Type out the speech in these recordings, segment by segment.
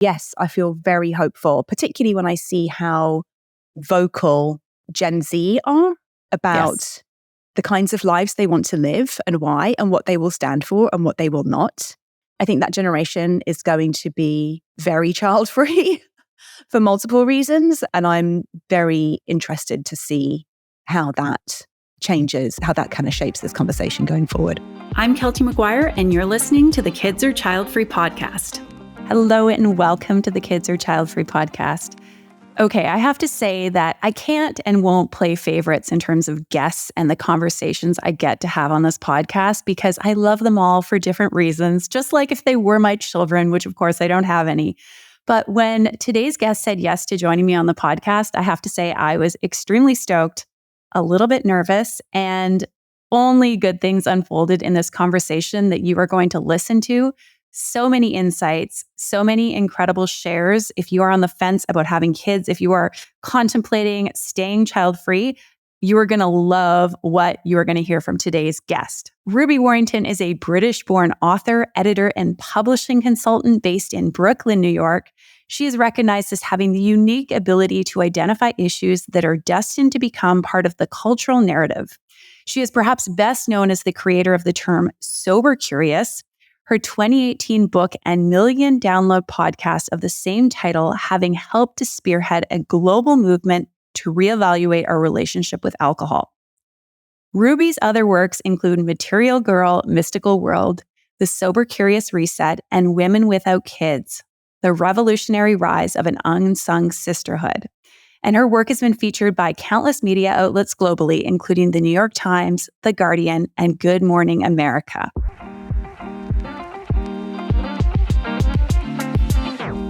yes, I feel very hopeful, particularly when I see how vocal Gen Z are about the kinds of lives they want to live and why, and what they will stand for and what they will not. I think that generation is going to be very child-free for multiple reasons. And I'm very interested to see how that changes, how that kind of shapes this conversation going forward. I'm Keltie McGuire, and you're listening to the Kids Are Child-Free podcast. Hello, and welcome to the Kids Are Child-Free podcast. Okay, I have to say that I can't and won't play favorites in terms of guests and the conversations I get to have on this podcast because I love them all for different reasons, just like if they were my children, which of course I don't have any. But when today's guest said yes to joining me on the podcast, I have to say I was extremely stoked, a little bit nervous, and only good things unfolded in this conversation that you are going to listen to. So many insights, so many incredible shares. If you are on the fence about having kids, if you are contemplating staying child-free, you are going to love what you are going to hear from today's guest. Ruby Warrington is a British-born author, editor, and publishing consultant based in Brooklyn, New York. She is recognized as having the unique ability to identify issues that are destined to become part of the cultural narrative. She is perhaps best known as the creator of the term sober curious. Her 2018 book and million download podcast of the same title having helped to spearhead a global movement to reevaluate our relationship with alcohol. Ruby's other works include Material Girl, Mystical World, The Sober Curious Reset, and Women Without Kids, The Revolutionary Rise of an Unsung Sisterhood. And her work has been featured by countless media outlets globally, including The New York Times, The Guardian, and Good Morning America.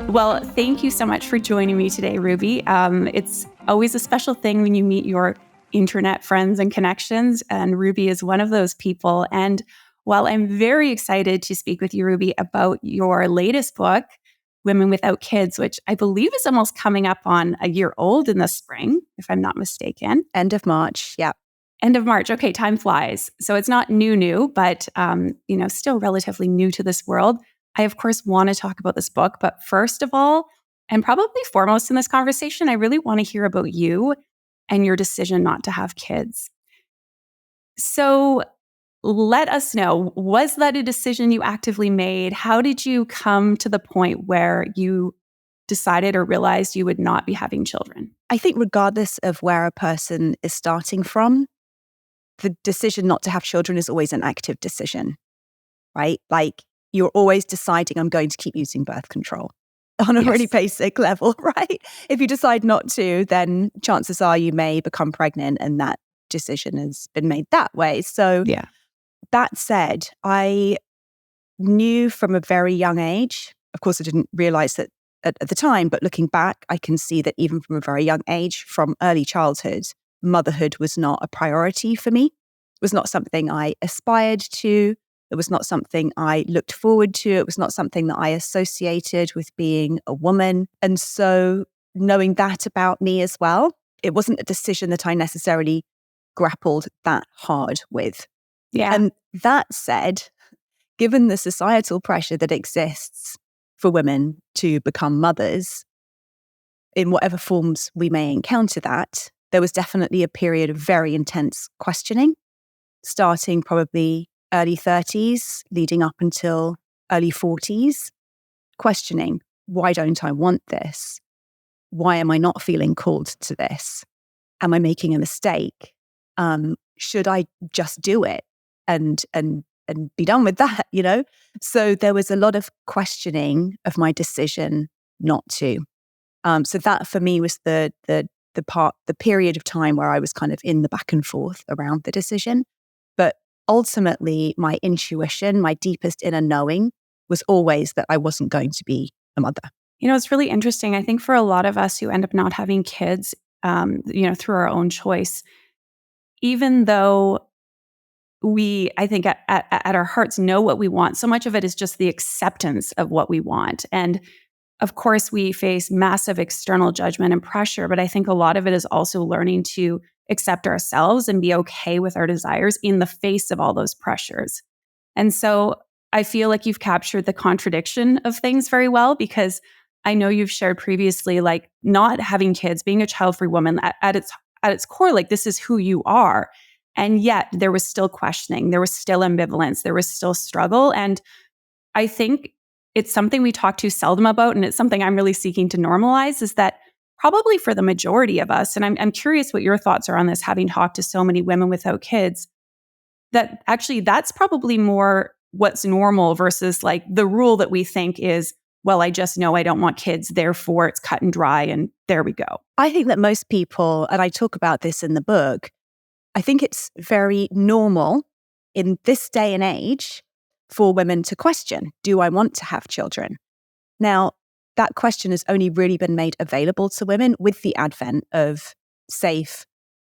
Well, thank you so much for joining me today, Ruby. It's always a special thing when you meet your internet friends and connections, and Ruby is one of those people. And while I'm very excited to speak with you, Ruby, about your latest book, Women Without Kids, which I believe is almost coming up on a year old in the spring, if I'm not mistaken. End of March, yeah. End of March. Okay, time flies. So it's not new, but still relatively new to this world. I, of course, want to talk about this book, but first of all, and probably foremost in this conversation, I really want to hear about you and your decision not to have kids. So let us know, was that a decision you actively made? How did you come to the point where you decided or realized you would not be having children? I think regardless of where a person is starting from, the decision not to have children is always an active decision, right? Like, you're always deciding, I'm going to keep using birth control on a really basic level, right? If you decide not to, then chances are you may become pregnant, and that decision has been made that way. So that said, I knew from a very young age, of course I didn't realize that at the time, but looking back, I can see that even from a very young age, from early childhood, motherhood was not a priority for me. It was not something I aspired to. It was not something I looked forward to. It was not something that I associated with being a woman. And so knowing that about me as well, it wasn't a decision that I necessarily grappled that hard with. Yeah. And that said, given the societal pressure that exists for women to become mothers, in whatever forms we may encounter that, there was definitely a period of very intense questioning, starting probably early 30s, leading up until early 40s, questioning, why don't I want this? Why am I not feeling called to this? Am I making a mistake? Should I just do it and be done with that, So there was a lot of questioning of my decision not to. So that for me was the period of time where I was kind of in the back and forth around the decision. But ultimately, my intuition, my deepest inner knowing was always that I wasn't going to be a mother. It's really interesting. I think for a lot of us who end up not having kids, through our own choice, even though we, I think at our hearts know what we want, so much of it is just the acceptance of what we want. And of course, we face massive external judgment and pressure, but I think a lot of it is also learning to accept ourselves and be okay with our desires in the face of all those pressures. And so I feel like you've captured the contradiction of things very well, because I know you've shared previously, like not having kids, being a child-free woman at its core, like this is who you are. And yet there was still questioning, there was still ambivalence, there was still struggle. And I think it's something we talk too seldom about, and it's something I'm really seeking to normalize, is that probably for the majority of us, and I'm curious what your thoughts are on this, having talked to so many women without kids, that actually that's probably more what's normal versus like the rule that we think is, well, I just know I don't want kids, therefore it's cut and dry, and there we go. I think that most people, and I talk about this in the book, I think it's very normal in this day and age for women to question, do I want to have children? Now, that question has only really been made available to women with the advent of safe,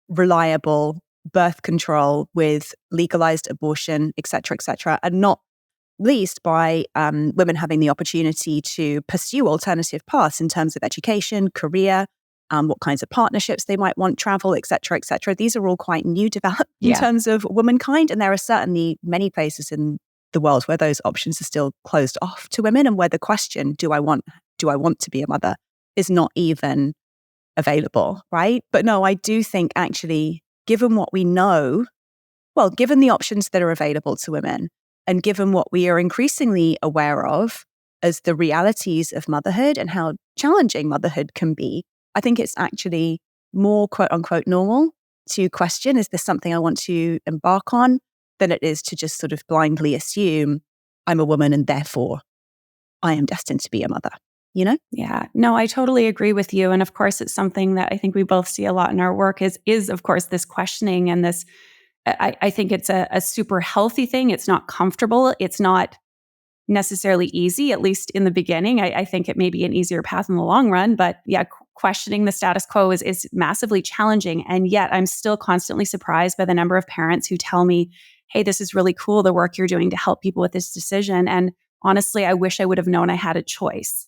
reliable birth control with legalized abortion, et cetera, and not least by women having the opportunity to pursue alternative paths in terms of education, career, what kinds of partnerships they might want, travel, et cetera, et cetera. These are all quite new developments in terms of womankind. And there are certainly many places in the world where those options are still closed off to women, and where the question, do I want to be a mother, is not even available, right? But no, I do think actually, given what we know, well, given the options that are available to women, and given what we are increasingly aware of as the realities of motherhood and how challenging motherhood can be, I think it's actually more quote unquote normal to question, is this something I want to embark on, than it is to just sort of blindly assume I'm a woman and therefore I am destined to be a mother, you know? Yeah, no, I totally agree with you. And of course, it's something that I think we both see a lot in our work is of course, this questioning and this, I think it's a super healthy thing. It's not comfortable. It's not necessarily easy, at least in the beginning. I think it may be an easier path in the long run, but yeah, questioning the status quo is massively challenging. And yet I'm still constantly surprised by the number of parents who tell me, hey, this is really cool, the work you're doing to help people with this decision. And honestly, I wish I would have known I had a choice.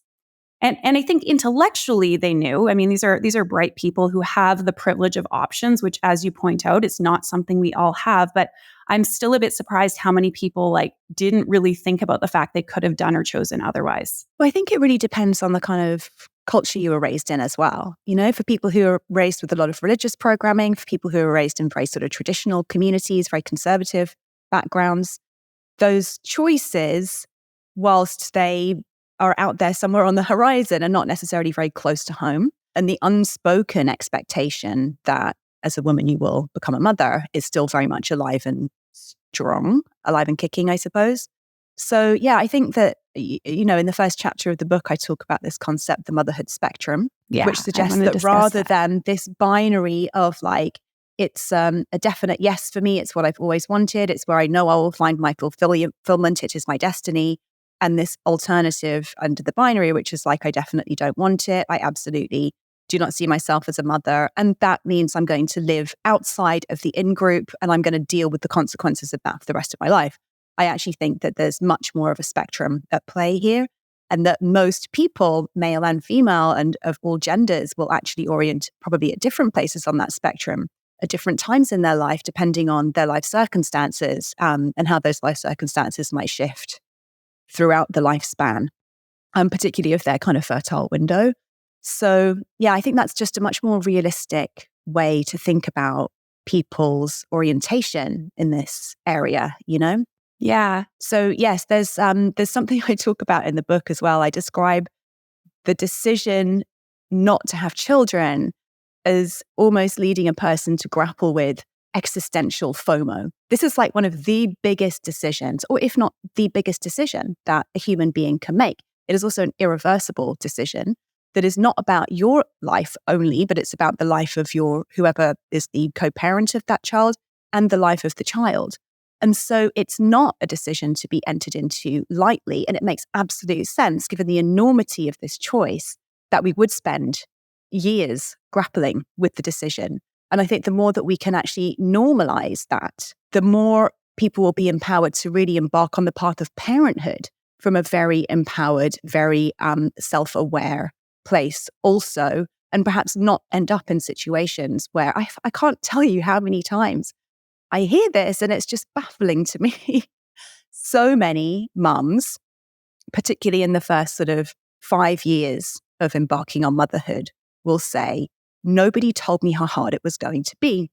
And I think intellectually they knew. I mean, these are bright people who have the privilege of options, which, as you point out, is not something we all have. But I'm still a bit surprised how many people like didn't really think about the fact they could have done or chosen otherwise. Well, I think it really depends on the kind of culture you were raised in as well. You know, for people who are raised with a lot of religious programming, for people who are raised in very sort of traditional communities, very conservative backgrounds, those choices, whilst they are out there somewhere on the horizon and not necessarily very close to home, and the unspoken expectation that as a woman you will become a mother is still very much alive and strong, alive and kicking, I suppose. So yeah, I think that, you know, in the first chapter of the book, I talk about this concept, the motherhood spectrum, which suggests that rather than this binary of like, it's a definite yes for me, it's what I've always wanted, it's where I know I will find my fulfillment, it is my destiny, and this alternative under the binary, which is like, I definitely don't want it, I absolutely do not see myself as a mother, and that means I'm going to live outside of the in-group and I'm going to deal with the consequences of that for the rest of my life. I actually think that there's much more of a spectrum at play here, and that most people, male and female and of all genders, will actually orient probably at different places on that spectrum at different times in their life, depending on their life circumstances, and how those life circumstances might shift throughout the lifespan, particularly of their kind of fertile window. So yeah, I think that's just a much more realistic way to think about people's orientation in this area, you know? Yeah. So yes, there's something I talk about in the book as well. I describe the decision not to have children as almost leading a person to grapple with existential FOMO. This is like one of the biggest decisions, or if not the biggest decision that a human being can make. It is also an irreversible decision that is not about your life only, but it's about the life of your whoever is the co-parent of that child and the life of the child. And so it's not a decision to be entered into lightly. And it makes absolute sense, given the enormity of this choice, that we would spend years grappling with the decision. And I think the more that we can actually normalize that, the more people will be empowered to really embark on the path of parenthood from a very empowered, very self-aware place also, and perhaps not end up in situations where I can't tell you how many times I hear this and it's just baffling to me. So many mums, particularly in the first sort of 5 years of embarking on motherhood will say, nobody told me how hard it was going to be.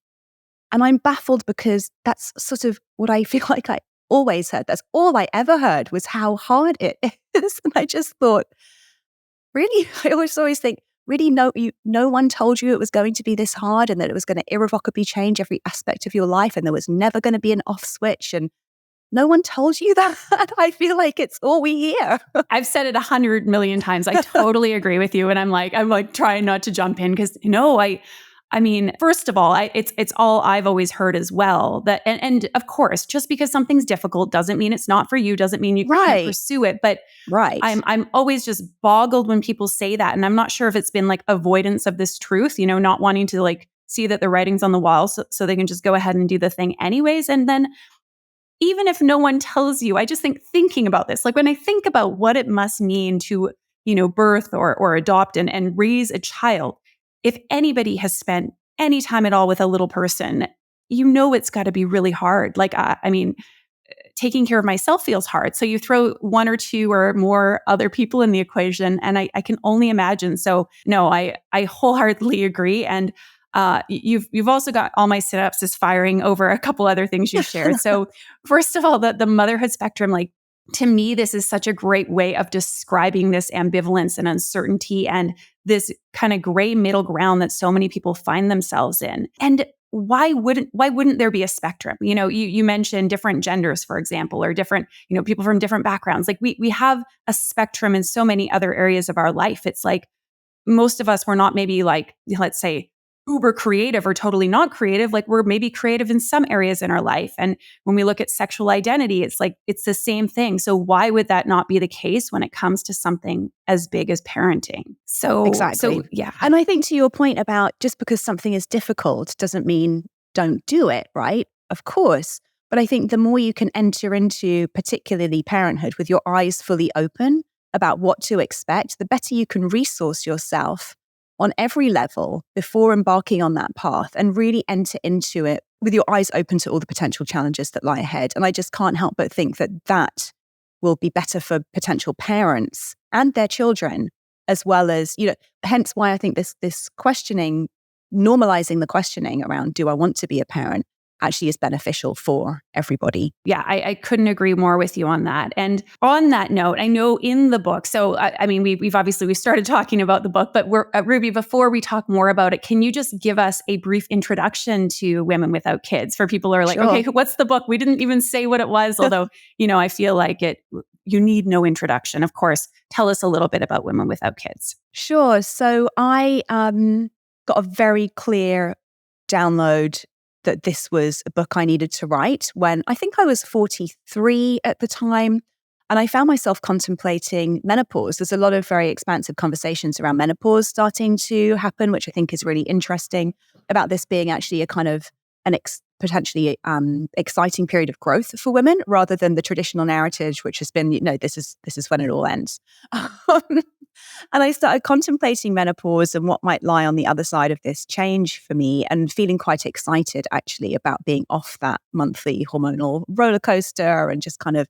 And I'm baffled because that's sort of what I feel like I always heard. That's all I ever heard was how hard it is. And I just thought, really? I always think, really, no one told you it was going to be this hard and that it was going to irrevocably change every aspect of your life and there was never going to be an off switch, and no one told you that. I feel like it's all we hear. I've said it 100 million times. I totally agree with you. And I'm like trying not to jump in because I mean, first of all, it's all I've always heard as well. That and of course, just because something's difficult doesn't mean it's not for you. Doesn't mean you can't pursue it. But I'm always just boggled when people say that, and I'm not sure if it's been like avoidance of this truth. Not wanting to like see that the writing's on the wall, so they can just go ahead and do the thing anyways. And then even if no one tells you, I just think thinking about this, like when I think about what it must mean to birth or adopt and raise a child. If anybody has spent any time at all with a little person, it's got to be really hard. Like, I mean, taking care of myself feels hard. So you throw one or two or more other people in the equation, and I can only imagine. So no, I wholeheartedly agree. And you've also got all my synapses firing over a couple other things you shared. So first of all, the motherhood spectrum, like, to me, this is such a great way of describing this ambivalence and uncertainty and this kind of gray middle ground that so many people find themselves in. And why wouldn't there be a spectrum? You mentioned different genders, for example, or different, people from different backgrounds. Like we have a spectrum in so many other areas of our life. It's like most of us were not maybe like, let's say, uber creative or totally not creative. Like we're maybe creative in some areas in our life. And when we look at sexual identity, it's like, it's the same thing. So why would that not be the case when it comes to something as big as parenting? So exactly. So, yeah. And I think to your point about just because something is difficult doesn't mean don't do it, right? Of course. But I think the more you can enter into particularly parenthood with your eyes fully open about what to expect, the better you can resource yourself on every level before embarking on that path and really enter into it with your eyes open to all the potential challenges that lie ahead. And I just can't help but think that will be better for potential parents and their children, as well as, hence why I think this questioning, normalizing the questioning around, do I want to be a parent, actually is beneficial for everybody. Yeah, I couldn't agree more with you on that. And on that note, I know in the book, so I mean, we started talking about the book, but Ruby, before we talk more about it, can you just give us a brief introduction to Women Without Kids for people who are like, Sure. Okay, what's the book? We didn't even say what it was, although, I feel like you need no introduction. Of course, tell us a little bit about Women Without Kids. Sure. So I got a very clear download that this was a book I needed to write when I think I was 43 at the time. And I found myself contemplating menopause. There's a lot of very expansive conversations around menopause starting to happen, which I think is really interesting, about this being actually a kind of potentially exciting period of growth for women rather than the traditional narrative, which has been, this is when it all ends. And I started contemplating menopause and what might lie on the other side of this change for me, and feeling quite excited actually about being off that monthly hormonal roller coaster and just kind of,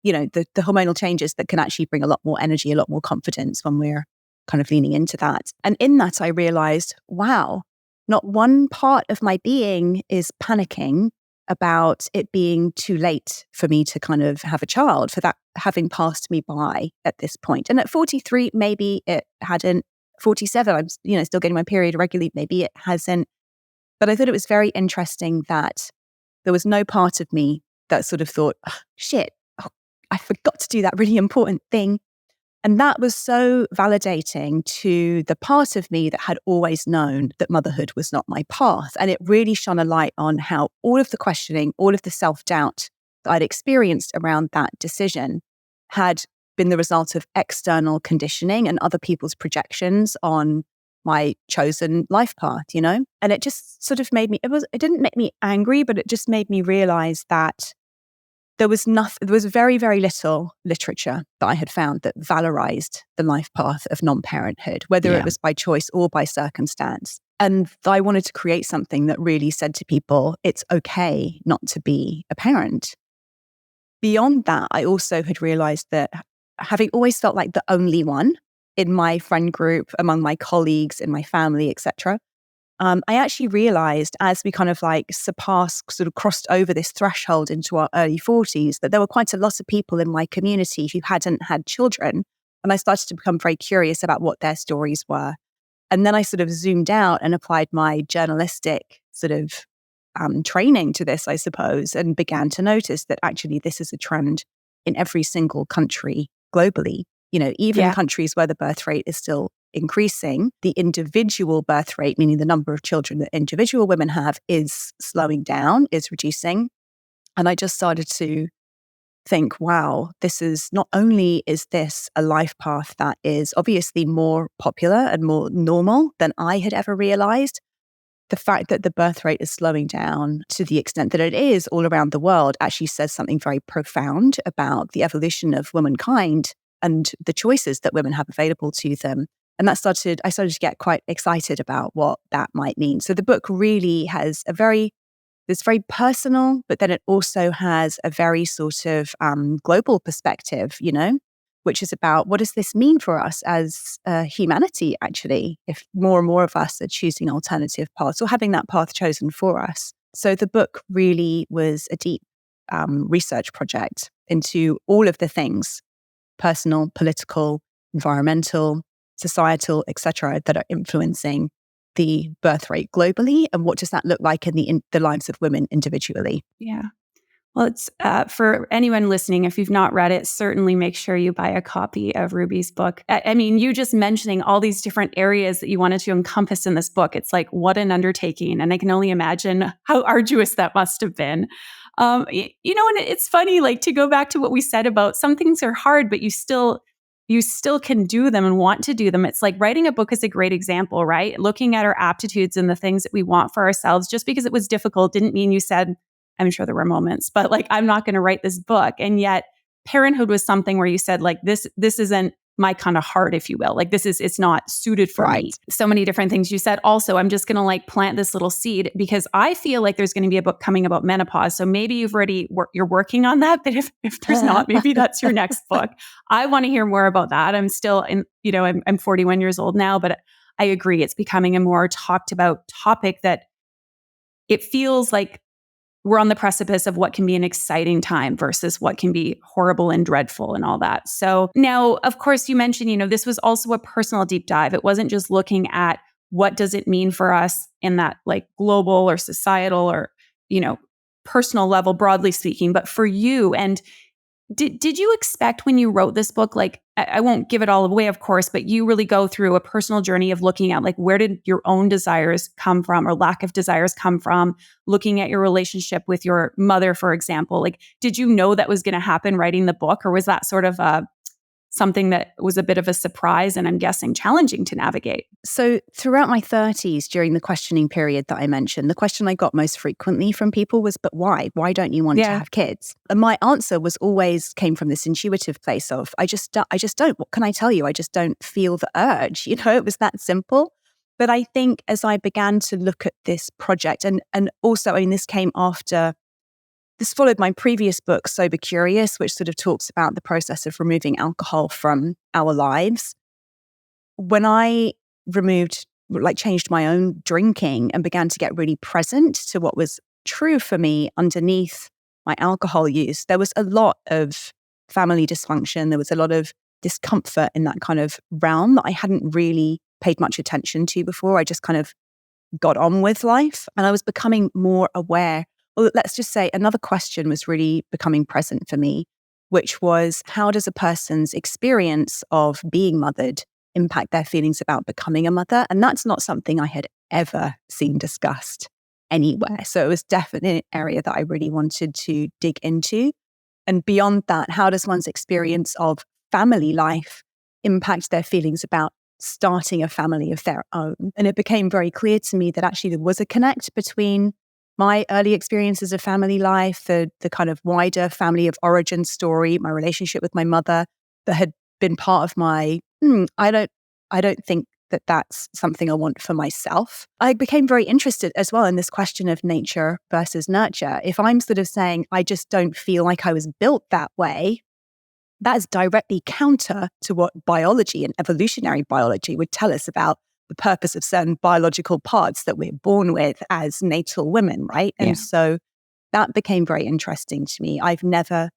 the hormonal changes that can actually bring a lot more energy, a lot more confidence when we're kind of leaning into that. And in that, I realized, wow, not one part of my being is panicking about it being too late for me to kind of have a child, for that having passed me by at this point. And at 43, maybe it hadn't. 47, I'm still getting my period regularly, maybe it hasn't. But I thought it was very interesting that there was no part of me that sort of thought, shit, I forgot to do that really important thing. And that was so validating to the part of me that had always known that motherhood was not my path. And it really shone a light on how all of the questioning, all of the self-doubt that I'd experienced around that decision had been the result of external conditioning and other people's projections on my chosen life path, And it just sort of made me, it didn't make me angry, but it just made me realize that there was very, very little literature that I had found that valorized the life path of non-parenthood, whether it was by choice or by circumstance. And I wanted to create something that really said to people, it's okay not to be a parent. Beyond that, I also had realized that having always felt like the only one in my friend group, among my colleagues, in my family, etc. I actually realized as we kind of like sort of crossed over this threshold into our early 40s, that there were quite a lot of people in my community who hadn't had children. And I started to become very curious about what their stories were. And then I sort of zoomed out and applied my journalistic sort of training to this, I suppose, and began to notice that actually this is a trend in every single country globally. Even countries where the birth rate is still increasing, the individual birth rate, meaning the number of children that individual women have, is slowing down, is reducing. And I just started to think, wow, this is not only is this a life path that is obviously more popular and more normal than I had ever realized, the fact that the birth rate is slowing down to the extent that it is all around the world actually says something very profound about the evolution of womankind and the choices that women have available to them. And I started to get quite excited about what that might mean. So the book really has it's very personal, but then it also has a very sort of global perspective, which is about what does this mean for us as humanity, actually, if more and more of us are choosing alternative paths or having that path chosen for us. So the book really was a deep research project into all of the things, personal, political, environmental, societal, etc., that are influencing the birth rate globally, and what does that look like in the lives of women individually? Yeah. Well, it's for anyone listening, if you've not read it, certainly make sure you buy a copy of Ruby's book. I mean, you just mentioning all these different areas that you wanted to encompass in this book, it's like, what an undertaking. And I can only imagine how arduous that must have been. And it's funny, like, to go back to what we said about some things are hard, but you still can do them and want to do them. It's like writing a book is a great example, right? Looking at our aptitudes and the things that we want for ourselves. Just because it was difficult didn't mean you said, I'm sure there were moments, but like, I'm not going to write this book. And yet parenthood was something where you said, like, this isn't my kind of heart, if you will. Like, it's not suited for me. So many different things you said. Also, I'm just going to like plant this little seed because I feel like there's going to be a book coming about menopause. So maybe you're working on that, but if there's not, maybe that's your next book. I want to hear more about that. I'm still I'm 41 years old now, but I agree. It's becoming a more talked about topic that it feels like we're on the precipice of what can be an exciting time versus what can be horrible and dreadful and all that. So now, of course, you mentioned, this was also a personal deep dive. It wasn't just looking at what does it mean for us in that like global or societal or, personal level, broadly speaking, but for you. And did you expect when you wrote this book, like, I won't give it all away, of course, but you really go through a personal journey of looking at like, where did your own desires come from or lack of desires come from? Looking at your relationship with your mother, for example, like, did you know that was going to happen writing the book, or was that sort of something that was a bit of a surprise and I'm guessing challenging to navigate? So throughout my 30s, during the questioning period that I mentioned, the question I got most frequently from people was, but why? Why don't you want to have kids? And my answer came from this intuitive place of, I just don't. What can I tell you? I just don't feel the urge. It was that simple. But I think as I began to look at this project, and also, this came after, this followed my previous book, Sober Curious, which sort of talks about the process of removing alcohol from our lives. When I changed my own drinking and began to get really present to what was true for me underneath my alcohol use, there was a lot of family dysfunction. There was a lot of discomfort in that kind of realm that I hadn't really paid much attention to before. I just kind of got on with life, and I was becoming more aware. Well, let's just say another question was really becoming present for me, which was, how does a person's experience of being mothered impact their feelings about becoming a mother? And that's not something I had ever seen discussed anywhere. So it was definitely an area that I really wanted to dig into. And beyond that, how does one's experience of family life impact their feelings about starting a family of their own? And it became very clear to me that actually there was a connect between my early experiences of family life, the kind of wider family of origin story, my relationship with my mother, that had been part of my, I don't think that that's something I want for myself. I became very interested as well in this question of nature versus nurture. If I'm sort of saying, I just don't feel like I was built that way, that is directly counter to what biology and evolutionary biology would tell us about the purpose of certain biological parts that we're born with as natal women, right? And so that became very interesting to me. I've never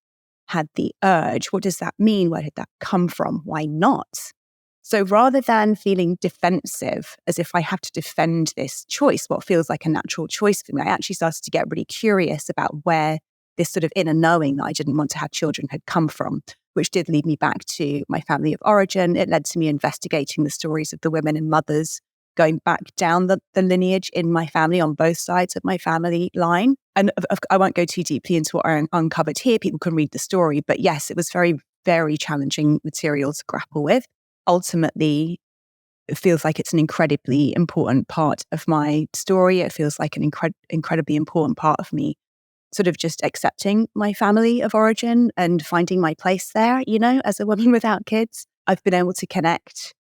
had the urge. What does that mean? Where did that come from? Why not? So rather than feeling defensive, as if I have to defend this choice, what feels like a natural choice for me, I actually started to get really curious about where this sort of inner knowing that I didn't want to have children had come from, which did lead me back to my family of origin. It led to me investigating the stories of the women and mothers, going back down the lineage in my family on both sides of my family line. And I won't go too deeply into what I uncovered here. People can read the story. But yes, it was very, very challenging material to grapple with. Ultimately, it feels like it's an incredibly important part of my story. It feels like an incredibly important part of me sort of just accepting my family of origin and finding my place there, as a woman without kids. I've been able to connect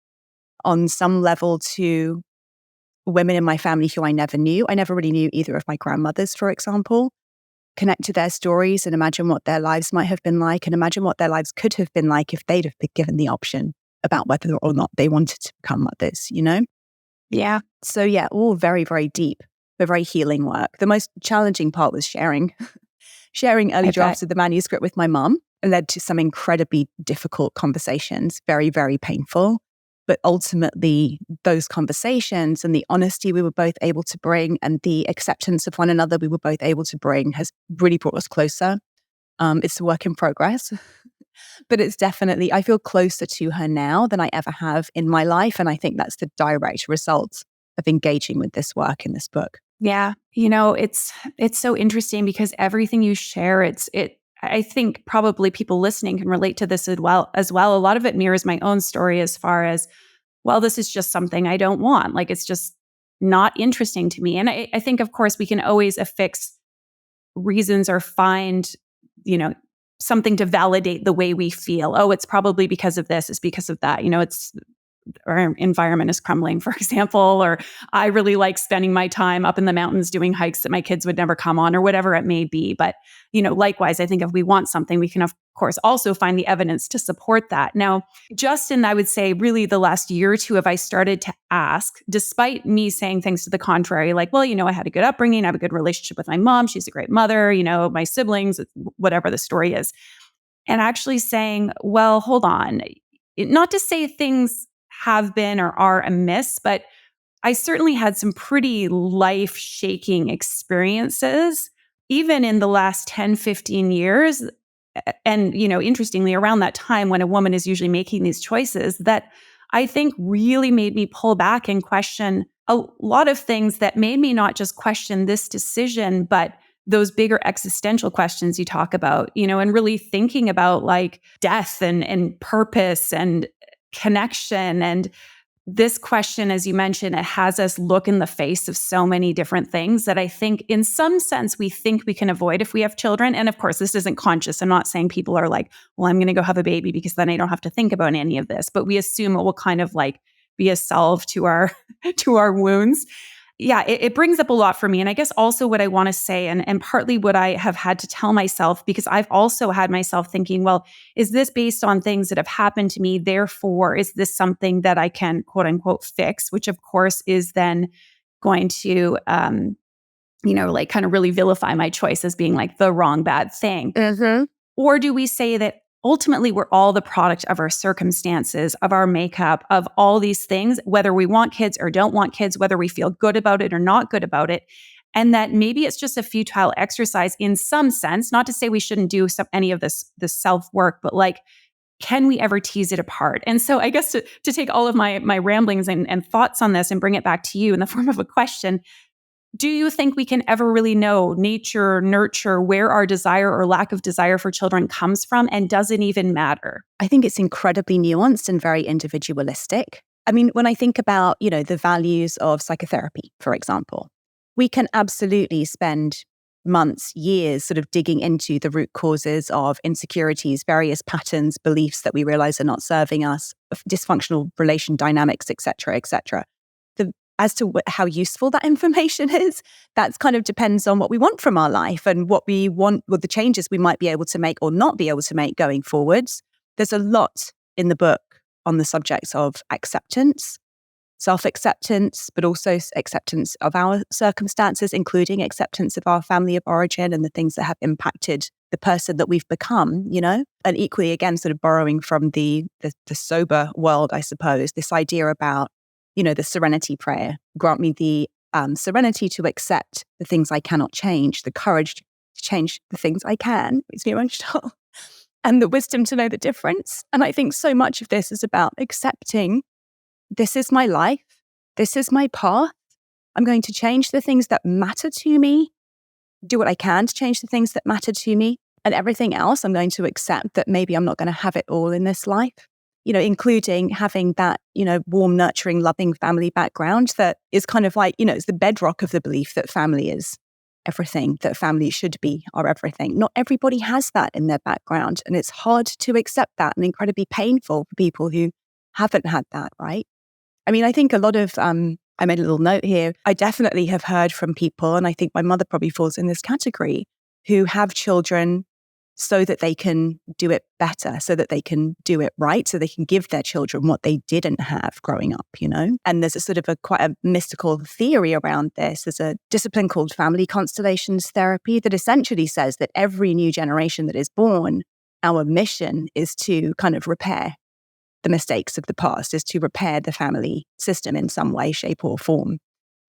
on some level to women in my family who I never knew. I never really knew either of my grandmothers, for example. Connect to their stories and imagine what their lives might have been like, and imagine what their lives could have been like if they'd have been given the option about whether or not they wanted to become mothers, Yeah. So yeah, all very, very deep, but very healing work. The most challenging part was sharing early drafts of the manuscript with my mum. It led to some incredibly difficult conversations, very, very painful. But ultimately, those conversations and the honesty we were both able to bring and the acceptance of one another we were both able to bring has really brought us closer. It's a work in progress. But it's definitely, I feel closer to her now than I ever have in my life. And I think that's the direct result of engaging with this work in this book. Yeah. It's so interesting because everything you share, I think probably people listening can relate to this as well. A lot of it mirrors my own story as far as, well, this is just something I don't want. Like, it's just not interesting to me. And I think, of course, we can always affix reasons or find, something to validate the way we feel. Oh, it's probably because of this, it's because of that. It's our environment is crumbling, for example, or I really like spending my time up in the mountains doing hikes that my kids would never come on, or whatever it may be. But, likewise, I think if we want something, we can, of course, also find the evidence to support that. Now, Justin, I would say really the last year or two, have I started to ask, despite me saying things to the contrary, like, well, I had a good upbringing, I have a good relationship with my mom, she's a great mother, my siblings, whatever the story is. And actually saying, well, hold on, not to say things have been or are amiss, but I certainly had some pretty life-shaking experiences, even in the last 10, 15 years. And, interestingly, around that time when a woman is usually making these choices, that I think really made me pull back and question a lot of things that made me not just question this decision, but those bigger existential questions you talk about, and really thinking about like death and purpose and connection. And this question, as you mentioned, it has us look in the face of so many different things that I think in some sense we think we can avoid if we have children. And of course, this isn't conscious. I'm not saying people are like, well, I'm going to go have a baby because then I don't have to think about any of this. But we assume it will kind of like be a salve to our to our wounds. Yeah, it brings up a lot for me. And I guess also what I want to say, and partly what I have had to tell myself, because I've also had myself thinking, well, is this based on things that have happened to me? Therefore, is this something that I can, quote unquote, fix? Which of course is then going to, like kind of really vilify my choice as being like the wrong, bad thing. Mm-hmm. Or do we say that ultimately we're all the product of our circumstances, of our makeup, of all these things, whether we want kids or don't want kids, whether we feel good about it or not good about it. And that maybe it's just a futile exercise in some sense, not to say we shouldn't do any of this self-work, but like, can we ever tease it apart? And so I guess to take all of my ramblings and thoughts on this and bring it back to you in the form of a question, do you think we can ever really know nature, nurture, where our desire or lack of desire for children comes from? And does it even matter? I think it's incredibly nuanced and very individualistic. I mean, when I think about, the values of psychotherapy, for example, we can absolutely spend months, years sort of digging into the root causes of insecurities, various patterns, beliefs that we realize are not serving us, dysfunctional relation dynamics, et cetera, et cetera. As to how useful that information is, that kind of depends on what we want from our life and what we want, with the changes we might be able to make or not be able to make going forwards. there's a lot in the book on the subjects of acceptance, self-acceptance, but also acceptance of our circumstances, including acceptance of our family of origin and the things that have impacted the person that we've become, and equally, again, sort of borrowing from the sober world, I suppose, this idea about, the serenity prayer. Grant me the serenity to accept the things I cannot change, the courage to change the things I can, makes me emotional, and the wisdom to know the difference. And I think so much of this is about accepting, this is my life, this is my path. I'm going to change the things that matter to me, do what I can to change the things that matter to me, and everything else I'm going to accept that maybe I'm not going to have it all in this life, including having that, warm, nurturing, loving family background that is kind of like, it's the bedrock of the belief that family is everything, that family should be our everything. Not everybody has that in their background, and it's hard to accept that and incredibly painful for people who haven't had that, right? I mean, I think a lot of, I made a little note here, I definitely have heard from people, and I think my mother probably falls in this category, who have children so that they can do it better, so that they can do it right, so they can give their children what they didn't have growing up, And there's a sort of quite a mystical theory around this. There's a discipline called family constellations therapy that essentially says that every new generation that is born, our mission is to kind of repair the mistakes of the past, is to repair the family system in some way, shape or form.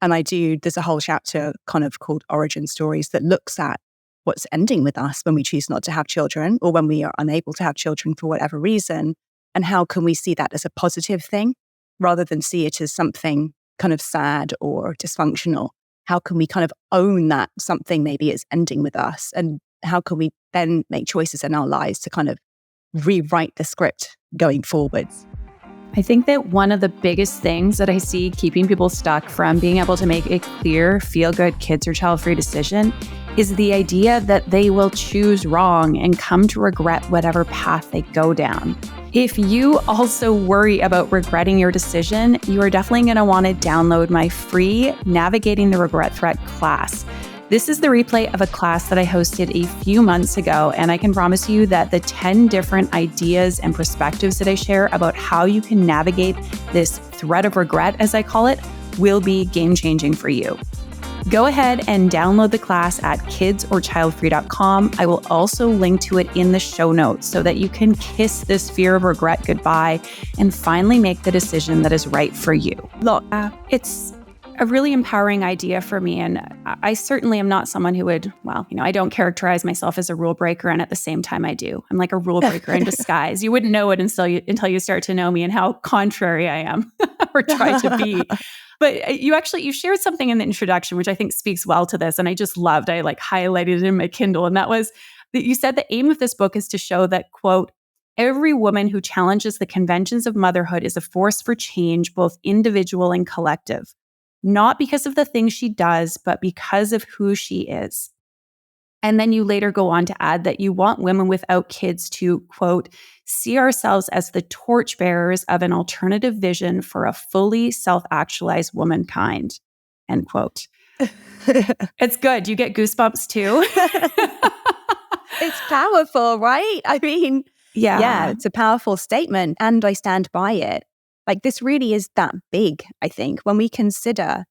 And there's a whole chapter kind of called Origin Stories that looks at what's ending with us when we choose not to have children or when we are unable to have children for whatever reason. And how can we see that as a positive thing rather than see it as something kind of sad or dysfunctional? How can we kind of own that something maybe is ending with us? And how can we then make choices in our lives to kind of rewrite the script going forwards? I think that one of the biggest things that I see keeping people stuck from being able to make a clear, feel-good kids or child-free decision is the idea that they will choose wrong and come to regret whatever path they go down. If you also worry about regretting your decision, you are definitely going to want to download my free Navigating the Regret Threat class. This is the replay of a class that I hosted a few months ago, and I can promise you that the 10 different ideas and perspectives that I share about how you can navigate this threat of regret, as I call it, will be game-changing for you. Go ahead and download the class at kidsorchildfree.com. I will also link to it in the show notes so that you can kiss this fear of regret goodbye and finally make the decision that is right for you. Look, it's a really empowering idea for me. And I certainly am not someone who would, I don't characterize myself as a rule breaker. And at the same time, I do. I'm like a rule breaker in disguise. You wouldn't know it until you start to know me and how contrary I am or try to be. But you shared something in the introduction, which I think speaks well to this. And I just loved, I highlighted it in my Kindle. And that was that you said the aim of this book is to show that, quote, every woman who challenges the conventions of motherhood is a force for change, both individual and collective. Not because of the things she does, but because of who she is. And then you later go on to add that you want women without kids to, quote, see ourselves as the torchbearers of an alternative vision for a fully self-actualized womankind, end quote. It's good. You get goosebumps too. It's powerful, right? I mean, yeah, it's a powerful statement and I stand by it. This really is that big, I think, when we consider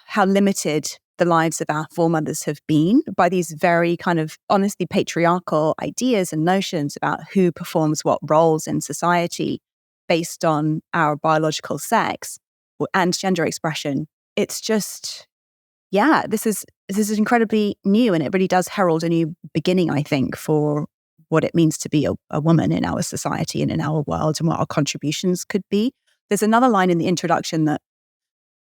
how limited the lives of our foremothers have been by these very kind of honestly patriarchal ideas and notions about who performs what roles in society based on our biological sex and gender expression. It's just, this is incredibly new, and it really does herald a new beginning, I think, for what it means to be a woman in our society and in our world and what our contributions could be. There's another line in the introduction that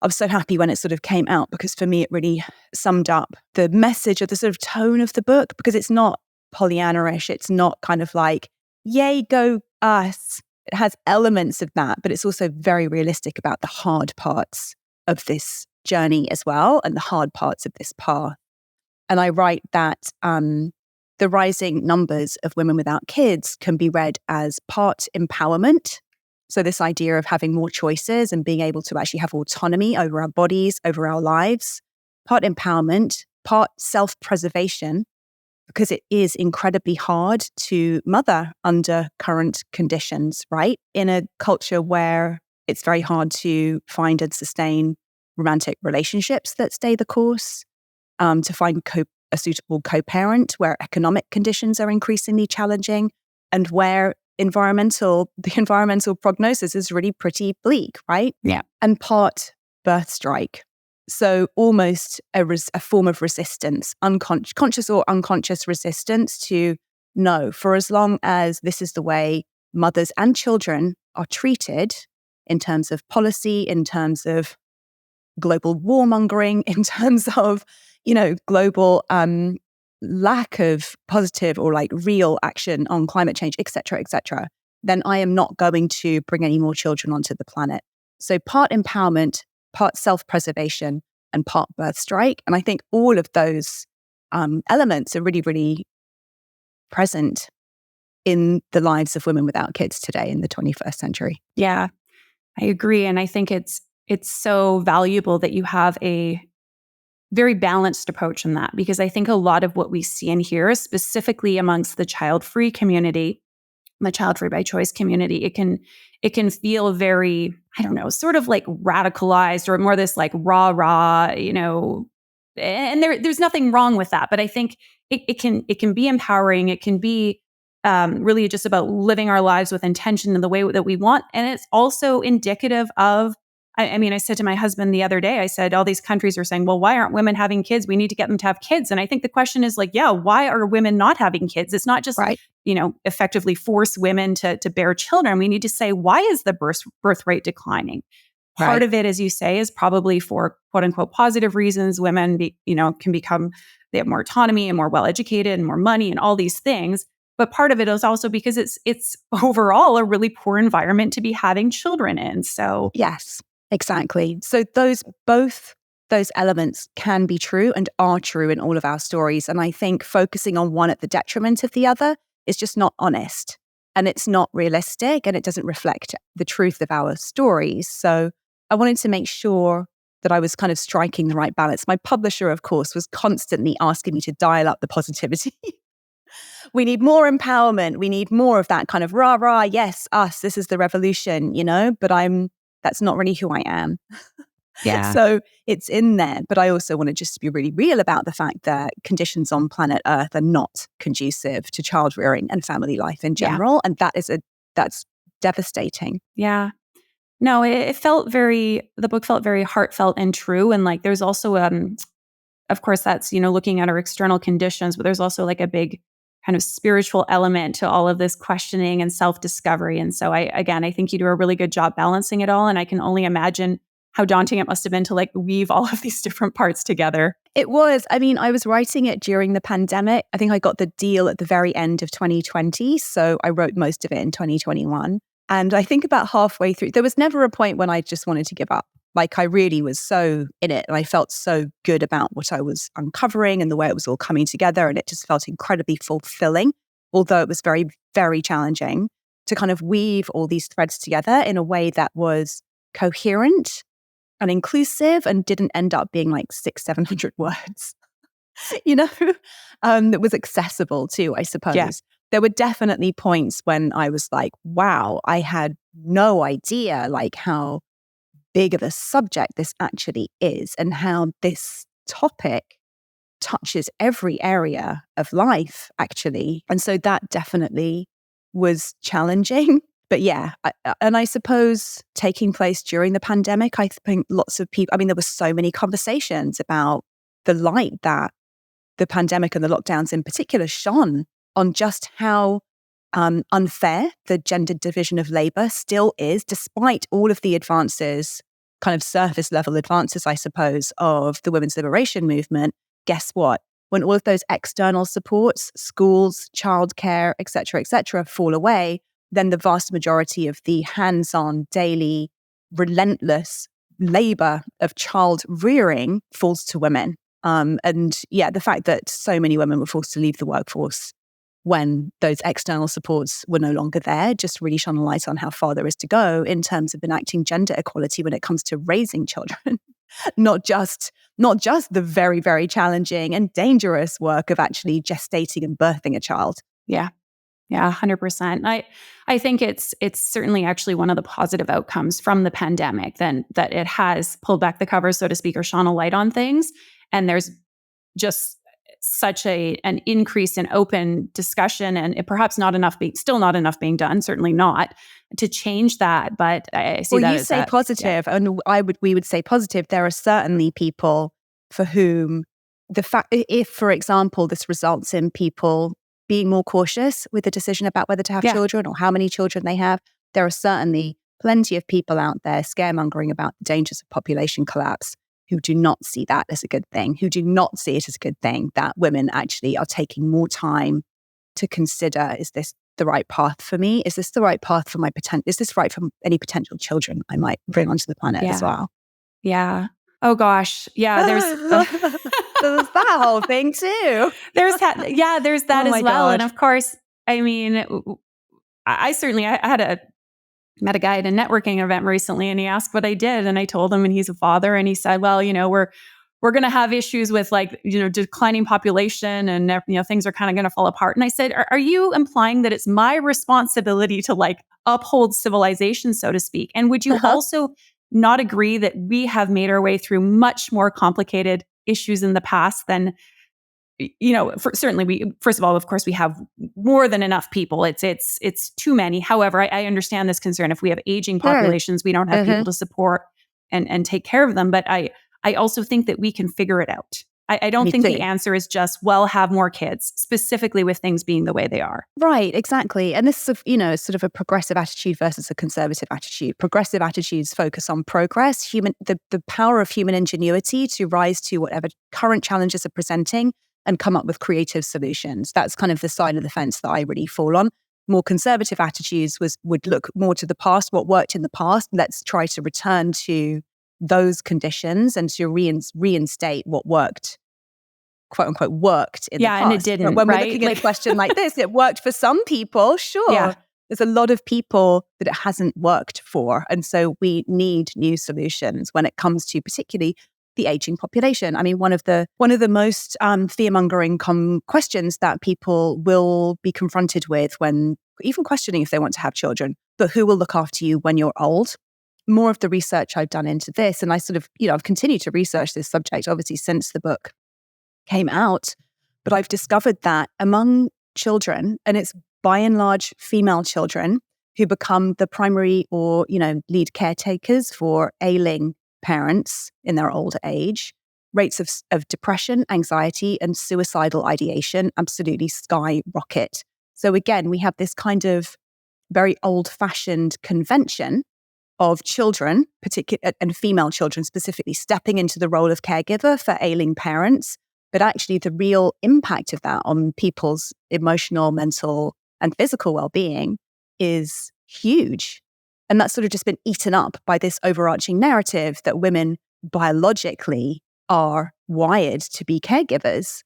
I was so happy when it sort of came out, because for me, it really summed up the message or the sort of tone of the book, because it's not Pollyanna-ish. It's not kind of like, yay, go us. It has elements of that, but it's also very realistic about the hard parts of this journey as well and the hard parts of this path. And I write that the rising numbers of women without kids can be read as part empowerment. So this idea of having more choices and being able to actually have autonomy over our bodies, over our lives, part empowerment, part self-preservation, because it is incredibly hard to mother under current conditions, right? In a culture where it's very hard to find and sustain romantic relationships that stay the course, to find a suitable co-parent, where economic conditions are increasingly challenging, and where the environmental prognosis is really pretty bleak, right? Yeah. And part birth strike. So almost a form of resistance, conscious or unconscious resistance to no, for as long as this is the way mothers and children are treated in terms of policy, in terms of global warmongering, in terms of, global lack of positive or like real action on climate change, et cetera, then I am not going to bring any more children onto the planet. So part empowerment, part self-preservation, and part birth strike. And I think all of those elements are really, really present in the lives of women without kids today in the 21st century. Yeah, I agree. And I think it's so valuable that you have a very balanced approach in that, because I think a lot of what we see and hear, specifically amongst the child-free community, the child-free by choice community, it can feel very, I don't know, sort of like radicalized, or more this like rah, and there's nothing wrong with that. But I think it can be empowering. It can be really just about living our lives with intention in the way that we want. And it's also indicative of, I said to my husband the other day, I said, all these countries are saying, well, why aren't women having kids? We need to get them to have kids. And I think the question is like, yeah, why are women not having kids? It's not just, right, effectively force women to bear children. We need to say, why is the birth rate declining? Part of it, as you say, is probably for quote unquote positive reasons. Women, can become, they have more autonomy and more well-educated and more money and all these things. But part of it is also because it's overall a really poor environment to be having children in. So yes. Exactly. So both those elements can be true and are true in all of our stories. And I think focusing on one at the detriment of the other is just not honest, and it's not realistic, and it doesn't reflect the truth of our stories. So I wanted to make sure that I was kind of striking the right balance. My publisher, of course, was constantly asking me to dial up the positivity. We need more empowerment. We need more of that kind of rah, rah, yes, us, this is the revolution, but that's not really who I am. yeah. So it's in there. But I also want to just be really real about the fact that conditions on planet Earth are not conducive to child rearing and family life in general. And that's devastating. Yeah. No, the book felt very heartfelt and true. And like, there's also, of course, that's, looking at our external conditions, but there's also like a big kind of spiritual element to all of this questioning and self-discovery. And so I think you do a really good job balancing it all. And I can only imagine how daunting it must have been to like weave all of these different parts together. It was. I was writing it during the pandemic. I think I got the deal at the very end of 2020. So I wrote most of it in 2021. And I think about halfway through, there was never a point when I just wanted to give up. Like I really was so in it, and I felt so good about what I was uncovering and the way it was all coming together. And it just felt incredibly fulfilling, although it was very, very challenging to kind of weave all these threads together in a way that was coherent and inclusive and didn't end up being like 600-700 words, that was accessible too, I suppose. Yeah. There were definitely points when I was like, wow, I had no idea like how big of a subject this actually is, and how this topic touches every area of life, actually. And so that definitely was challenging. But yeah, I suppose taking place during the pandemic, I think lots of people, there were so many conversations about the light that the pandemic and the lockdowns in particular shone on just how unfair the gendered division of labor still is, despite all of the advances, kind of surface level advances, I suppose, of the women's liberation movement. Guess what? When all of those external supports, schools, childcare, et cetera, fall away, then the vast majority of the hands-on, daily, relentless labor of child rearing falls to women. And yeah, the fact that so many women were forced to leave the workforce when those external supports were no longer there just really shone a light on how far there is to go in terms of enacting gender equality when it comes to raising children. not just the very, very challenging and dangerous work of actually gestating and birthing a child. Yeah. Yeah, 100%. I think it's certainly actually one of the positive outcomes from the pandemic, then, that it has pulled back the covers, so to speak, or shone a light on things. And there's just such an increase in open discussion, and perhaps still not enough being done, certainly not, to change that. But I see that you say positive, and we would say positive. There are certainly people for whom the fact, if, for example, this results in people being more cautious with the decision about whether to have children or how many children they have, there are certainly plenty of people out there scaremongering about the dangers of population collapse who do not see that as a good thing, who do not see it as a good thing that women actually are taking more time to consider, is this the right path for me? Is this the right path for my potential? Is this right for any potential children I might bring onto the planet as well? Yeah. Oh gosh. Yeah. There's that whole thing too. There's that as well. God. And of course, I mean, I certainly met a guy at a networking event recently, and he asked what I did, and I told him, and he's a father, and he said, well, we're going to have issues with declining population, and things are kind of going to fall apart. And I said, are you implying that it's my responsibility to uphold civilization, so to speak? And would you also not agree that we have made our way through much more complicated issues in the past than, certainly first of all, of course, we have more than enough people. It's too many. However, I understand this concern. If we have aging populations, we don't have people to support and take care of them. But I also think that we can figure it out. I don't think the answer is just, have more kids, specifically with things being the way they are. Right, exactly. And this is, sort of a progressive attitude versus a conservative attitude. Progressive attitudes focus on progress, the power of human ingenuity to rise to whatever current challenges are presenting and come up with creative solutions. That's kind of the side of the fence that I really fall on. More conservative attitudes would look more to the past, what worked in the past. Let's try to return to those conditions and to reinstate what worked, quote unquote, worked in the past. And it didn't. When we're looking at a question like this, it worked for some people, sure. Yeah. There's a lot of people that it hasn't worked for. And so we need new solutions when it comes to particularly the aging population. I mean, one of the most fear-mongering questions that people will be confronted with when even questioning if they want to have children, but who will look after you when you're old? More of the research I've done into this, and I sort of, I've continued to research this subject, obviously, since the book came out, but I've discovered that among children, and it's by and large female children who become the primary or, lead caretakers for ailing parents in their older age, rates of depression, anxiety, and suicidal ideation absolutely skyrocket. So again, we have this kind of very old-fashioned convention of children, and female children specifically, stepping into the role of caregiver for ailing parents. But actually, the real impact of that on people's emotional, mental, and physical well-being is huge. And that's sort of just been eaten up by this overarching narrative that women biologically are wired to be caregivers,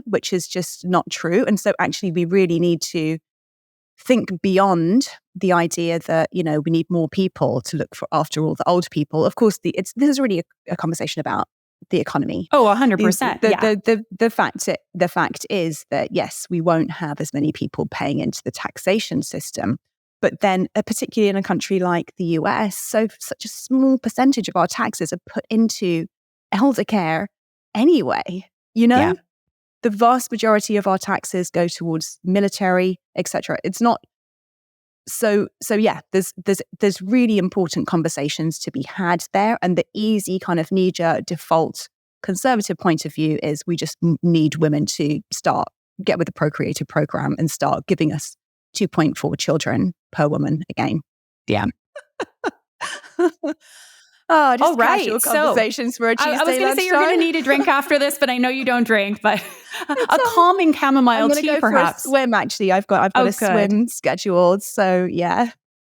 which is just not true. And so actually, we really need to think beyond the idea that, we need more people to look after all the old people. Of course, this is really a conversation about the economy. Oh, 100%. The fact is that, yes, we won't have as many people paying into the taxation system. But then, particularly in a country like the US, such a small percentage of our taxes are put into elder care anyway, Yeah. The vast majority of our taxes go towards military, etc. It's not so yeah, there's really important conversations to be had there. And the easy kind of knee-jerk default conservative point of view is we just need women to get with the procreative program and start giving us 2.4 children per woman again. Yeah. Just casual conversations for a Tuesday lunchtime. I was going to say you're going to need a drink after this, but I know you don't drink. But a calming chamomile tea, perhaps. For a swim. Actually, I've got a swim scheduled. So yeah.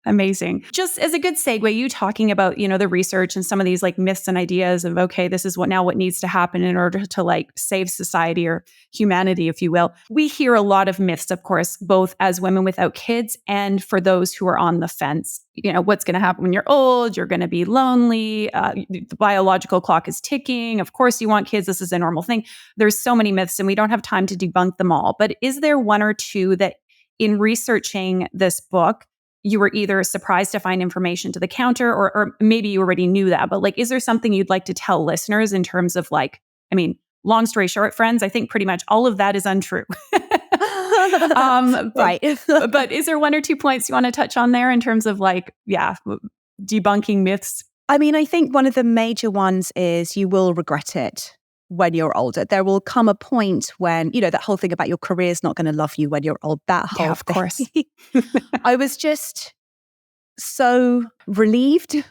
Amazing. Just as a good segue, you talking about, the research and some of these like myths and ideas of, okay, this is what needs to happen in order to like save society or humanity, if you will. We hear a lot of myths, of course, both as women without kids and for those who are on the fence. What's going to happen when you're old? You're going to be lonely. The biological clock is ticking. Of course, you want kids. This is a normal thing. There's so many myths and we don't have time to debunk them all. But is there one or two that in researching this book, you were either surprised to find information to the counter or maybe you already knew that, but like, is there something you'd like to tell listeners in terms of like, long story short, friends, I think pretty much all of that is untrue. Right. But is there one or two points you want to touch on there in terms of like, debunking myths? I think one of the major ones is you will regret it when you're older. There will come a point when, that whole thing about your career is not going to love you when you're old, that whole of course. I was just so relieved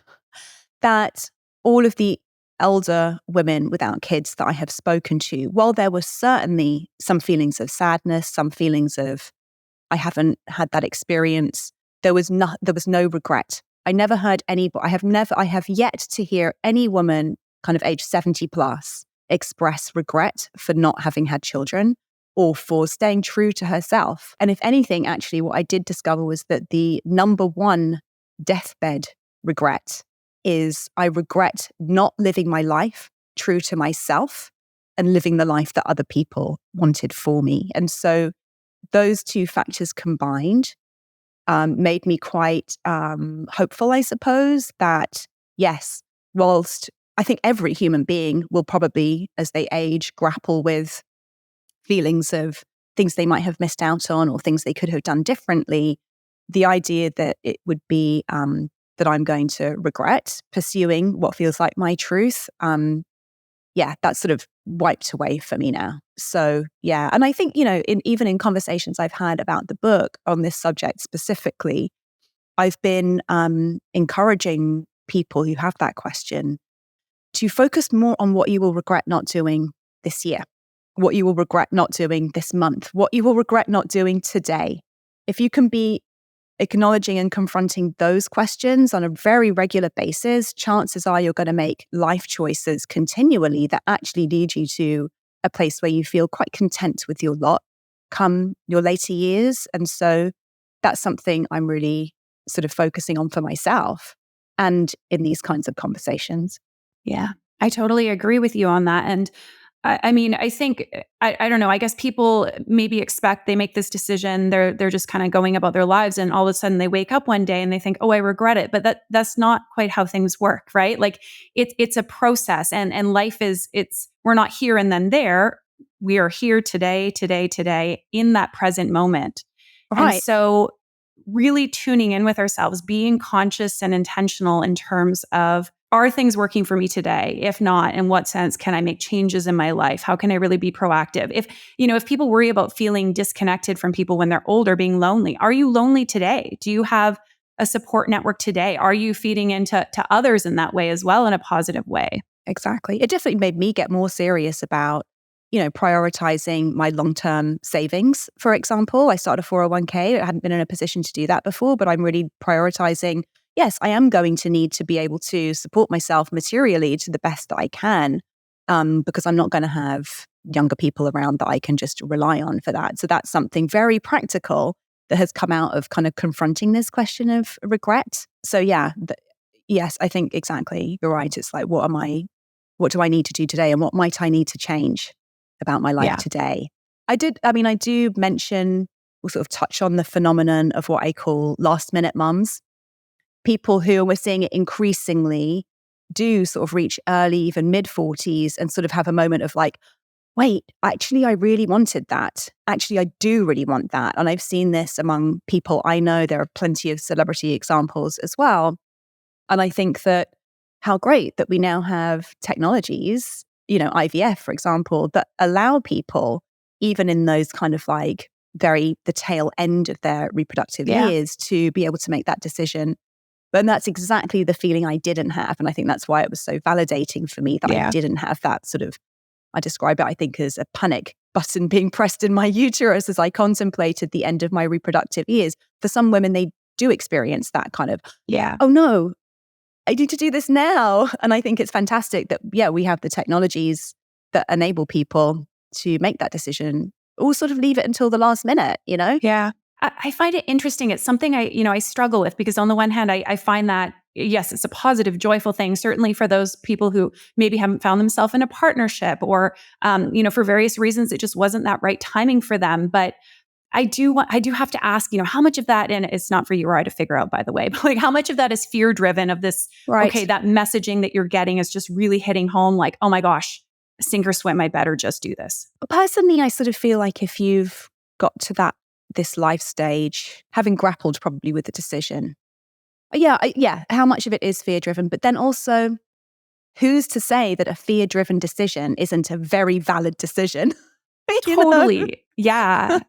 that all of the elder women without kids that I have spoken to, while there was certainly some feelings of sadness, some feelings of, I haven't had that experience, there was no regret. I never heard I have yet to hear any woman kind of age 70 plus express regret for not having had children or for staying true to herself. And if anything, actually, what I did discover was that the number one deathbed regret is I regret not living my life true to myself and living the life that other people wanted for me. And so those two factors combined made me quite hopeful, I suppose, that yes, whilst I think every human being will probably, as they age, grapple with feelings of things they might have missed out on or things they could have done differently. The idea that it would be that I'm going to regret pursuing what feels like my truth, that's sort of wiped away for me now. So, yeah. And I think, even in conversations I've had about the book on this subject specifically, I've been encouraging people who have that question to focus more on what you will regret not doing this year, what you will regret not doing this month, what you will regret not doing today. If you can be acknowledging and confronting those questions on a very regular basis, chances are you're going to make life choices continually that actually lead you to a place where you feel quite content with your lot come your later years. And so that's something I'm really sort of focusing on for myself and in these kinds of conversations. Yeah, I totally agree with you on that. And I think, I don't know, I guess people maybe expect they make this decision, they're just kind of going about their lives and all of a sudden they wake up one day and they think, oh, I regret it. But that's not quite how things work, right? Like it's a process and life we're not here and then there. We are here today in that present moment. Right. And so really tuning in with ourselves, being conscious and intentional in terms of, are things working for me today? If not, in what sense can I make changes in my life? How can I really be proactive? If people worry about feeling disconnected from people when they're older, being lonely, are you lonely today? Do you have a support network today? Are you feeding into others in that way as well, in a positive way? Exactly. It definitely made me get more serious about, prioritizing my long-term savings. For example, I started a 401k. I hadn't been in a position to do that before, but I'm really prioritizing, yes, I am going to need to be able to support myself materially to the best that I can, because I'm not going to have younger people around that I can just rely on for that. So that's something very practical that has come out of kind of confronting this question of regret. So yes, I think exactly. You're right. It's like, what do I need to do today? And what might I need to change about my life today? I do mention or sort of touch on the phenomenon of what I call last minute mums. People who, and we're seeing it increasingly, do sort of reach early, even mid 40s and sort of have a moment of like, wait, actually, I really wanted that. Actually, I do really want that. And I've seen this among people I know. There are plenty of celebrity examples as well. And I think that how great that we now have technologies, IVF, for example, that allow people, even in those kind of like the tail end of their reproductive years, to be able to make that decision. But that's exactly the feeling I didn't have. And I think that's why it was so validating for me that I didn't have that sort of, I describe it, I think, as a panic button being pressed in my uterus as I contemplated the end of my reproductive years. For some women, they do experience that kind of, Yeah. oh no, I need to do this now. And I think it's fantastic that, we have the technologies that enable people to make that decision, or sort of leave it until the last minute, Yeah. I find it interesting. It's something I struggle with, because on the one hand, I find that, yes, it's a positive, joyful thing, certainly for those people who maybe haven't found themselves in a partnership, or, for various reasons, it just wasn't that right timing for them. But I do have to ask, how much of that, and it's not for you or I to figure out, by the way, but like, how much of that is fear driven of this, Right. okay, that messaging that you're getting is just really hitting home, like, oh my gosh, sink or swim, I better just do this. Personally, I sort of feel like if you've got to this life stage, having grappled probably with the decision, how much of it is fear driven? But then also, who's to say that a fear driven decision isn't a very valid decision? Totally. Yeah.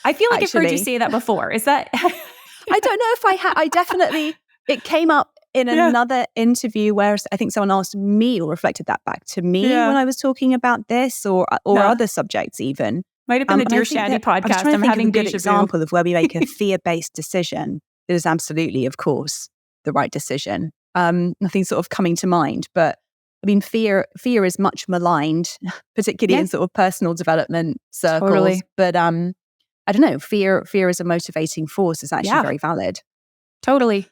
I feel like I've heard you Actually. say that before. Is that? I don't know if I definitely, it came up in another interview where I think someone asked me, or reflected that back to me when I was talking about this, or other subjects even. Might have been the Dear Shandy podcast. I'm having a good déjà vu. example of where we make a fear-based decision that is absolutely, of course, the right decision. Nothing sort of coming to mind, but I mean, fear is much maligned, particularly in sort of personal development circles. Totally. But I don't know, fear as a motivating force is actually very valid. Totally.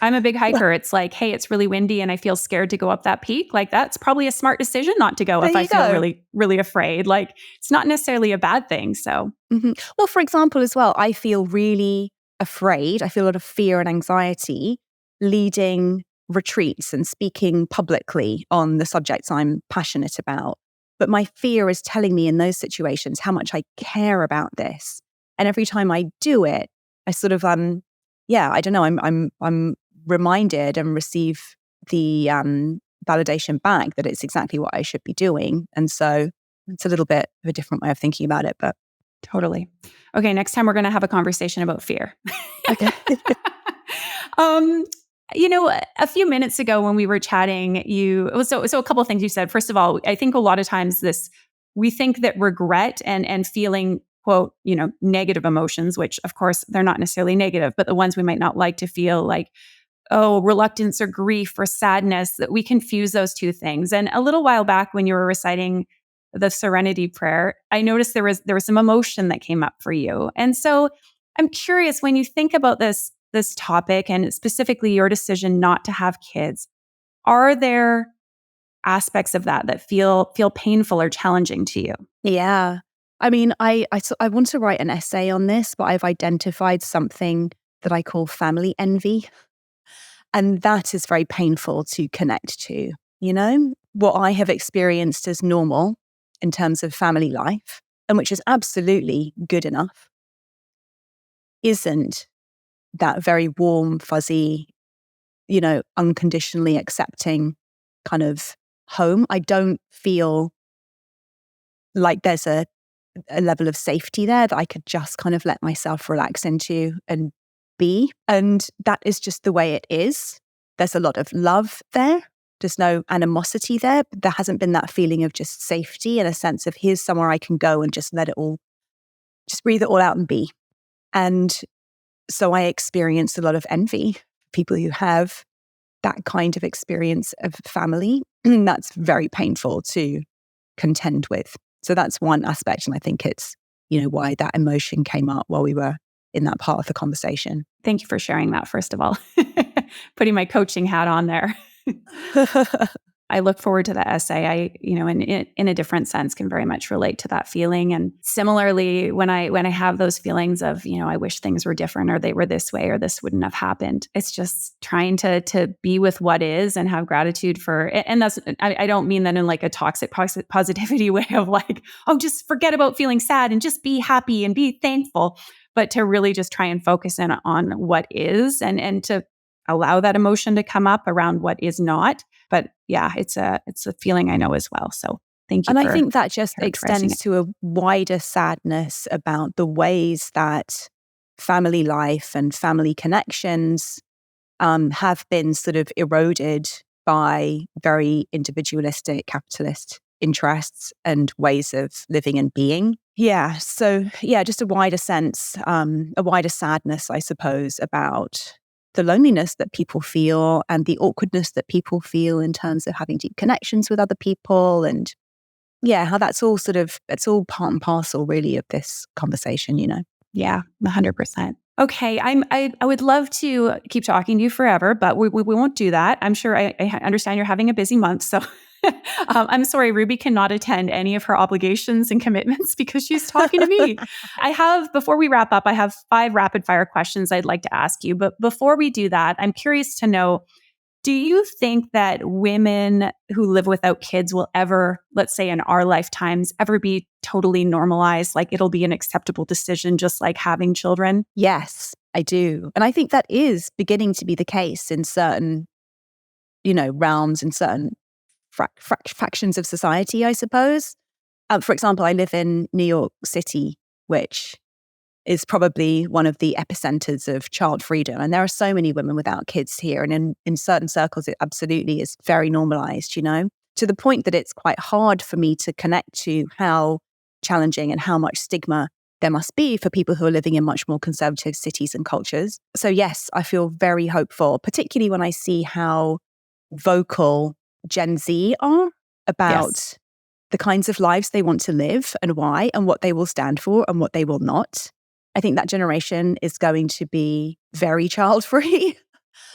I'm a big hiker. It's like, hey, it's really windy and I feel scared to go up that peak. Like, that's probably a smart decision not to go if I feel really, really afraid. Like, it's not necessarily a bad thing. So, Well, for example, as well, I feel really afraid. I feel a lot of fear and anxiety leading retreats and speaking publicly on the subjects I'm passionate about. But my fear is telling me in those situations how much I care about this. And every time I do it, I sort of, I don't know, I'm reminded and receive the validation back that it's exactly what I should be doing. And so it's a little bit of a different way of thinking about it, but totally. Okay, next time we're going to have a conversation about fear. Okay. A few minutes ago when we were chatting, so a couple of things you said. First of all, I think a lot of times we think that regret and feeling, quote, negative emotions, which of course they're not necessarily negative, but the ones we might not like to feel, like, reluctance or grief or sadness, that we confuse those two things. And a little while back when you were reciting the Serenity Prayer, I noticed there was some emotion that came up for you. And so I'm curious, when you think about this topic, and specifically your decision not to have kids, are there aspects of that feel painful or challenging to you? Yeah. I mean, I want to write an essay on this, but I've identified something that I call family envy. And that is very painful to connect to. What I have experienced as normal in terms of family life, and which is absolutely good enough, isn't that very warm, fuzzy, unconditionally accepting kind of home. I don't feel like there's a level of safety there that I could just kind of let myself relax into and be. And that is just the way it is. There's a lot of love there. There's no animosity there. But there hasn't been that feeling of just safety and a sense of, here's somewhere I can go and just just breathe it all out and be. And so I experienced a lot of envy, people who have that kind of experience of family. That's very painful to contend with. So that's one aspect. And I think it's, why that emotion came up while we were in that part of the conversation. Thank you for sharing that, first of all. Putting my coaching hat on there. I look forward to the essay. I, in a different sense, can very much relate to that feeling. And similarly, when I have those feelings of, I wish things were different, or they were this way, or this wouldn't have happened, it's just trying to be with what is and have gratitude for. And that's, I don't mean that in like a toxic positivity way of like, just forget about feeling sad and just be happy and be thankful, but to really just try and focus in on what is, and to allow that emotion to come up around what is not. But yeah, it's a feeling I know as well. So thank you. And I think that just extends to a wider sadness about the ways that family life and family connections have been sort of eroded by very individualistic capitalist interests and ways of living and being. Yeah. So, yeah, just a wider sense, a wider sadness, I suppose, about the loneliness that people feel and the awkwardness that people feel in terms of having deep connections with other people. And yeah, how that's all it's all part and parcel, really, of this conversation, Yeah, 100%. Okay, I would love to keep talking to you forever, but we won't do that. I'm sure I understand you're having a busy month, so I'm sorry, Ruby cannot attend any of her obligations and commitments because she's talking to me. Before we wrap up, I have 5 rapid fire questions I'd like to ask you. But before we do that, I'm curious to know, do you think that women who live without kids will ever, let's say in our lifetimes, ever be totally normalized? Like it'll be an acceptable decision, just like having children? Yes, I do. And I think that is beginning to be the case in certain, realms, in certain fractions of society, I suppose. For example, I live in New York City, which is probably one of the epicenters of child freedom. And there are so many women without kids here. And in certain circles, it absolutely is very normalized, to the point that it's quite hard for me to connect to how challenging and how much stigma there must be for people who are living in much more conservative cities and cultures. So yes, I feel very hopeful, particularly when I see how vocal Gen Z are about the kinds of lives they want to live and why, and what they will stand for and what they will not. I think that generation is going to be very child-free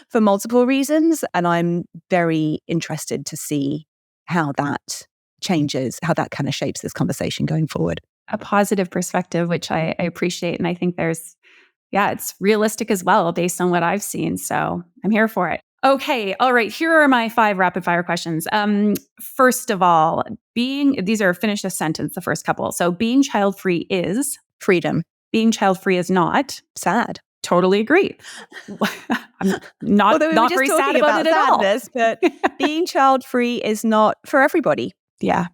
for multiple reasons. And I'm very interested to see how that changes, how that kind of shapes this conversation going forward. A positive perspective, which I appreciate. And I think it's realistic as well based on what I've seen. So I'm here for it. Okay. All right. Here are my 5 rapid fire questions. First of all, these are finish a sentence, the first couple. So being child-free is freedom. Being child-free is not sad. Totally agree. I'm not very sad about it at all. But being child-free is not for everybody. Yeah.